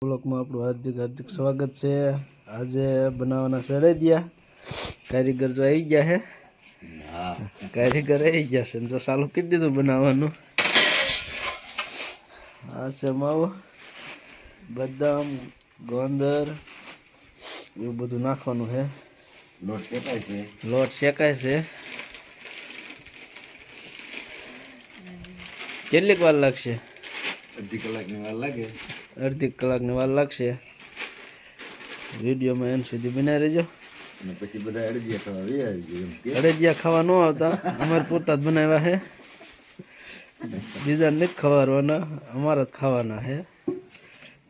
બ્લોકમાં આપણું હાર્દિક હાર્દિક સ્વાગત છે। આજે બનાવવાના છે અડદિયા। કારીગર જો આવી ગયા છે। હા, કારીગર આવી ગયા છે જો ચાલુ કરી દીધું બનાવવાનું। આ છે માવો, બદામ, ગોંદર એવું બધું નાખવાનું છે। લોટ શેકાય છે। કેટલીક વાર લાગશે? અડધી કલાકની વાર લાગે। અડધી કલાકની વાર લાગશે। વિડીયોમાં એન્ડ સુધી બનાવી રહેજો। અને પછી બધા અડદિયા ખાવા આવી અડદિયા ખાવા ન આવતા, અમારે પોતા જ બનાવ્યા છે। બીજા નથી ખવારવાના, અમારા જ ખાવાના છે।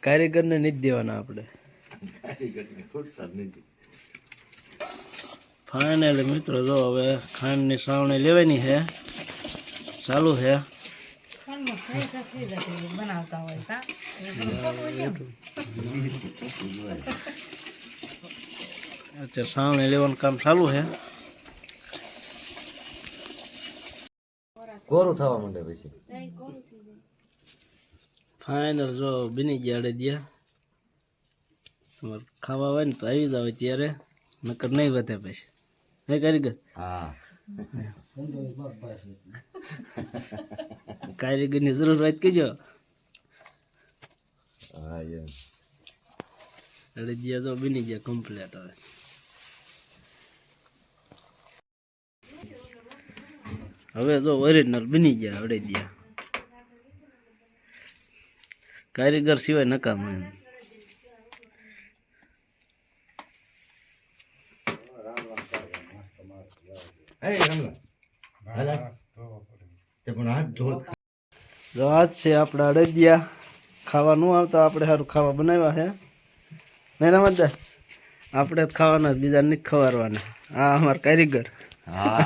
કારીગરને નથી દેવાના આપણે। ફાઇનલી મિત્રો જો હવે ખાંડની સાવણી લેવાની છે, ચાલુ છે। અત્યારે સાવણી લેવાનું કામ ચાલુ છે। કોરું થવા માંડે પછી ફાઇનલ જો બની ગયા અડદિયા। તમારે ખાવા હોય ને તો આવી જાવ ત્યારે, નકર નહીં વધે પછી। હે કારીગર? હા, કારીગરની જરૂર હોય તો કહેજો। હા યાર, અડદિયા જો બની ગયા કમ્પ્લીટ। હવે જો ઓરિજિનલ બની ગયા અડદિયા। કારીગર સિવાય નકામ એમ। જો આજ છે આપણા અડદિયા। ખાવા ન આવતા, આપણે સારું ખાવા બનાવ્યા છે। નહીં રમતદાર, આપણે જ ખાવાના, બીજા નથી ખવારવાના। આ અમારા કારીગર। હા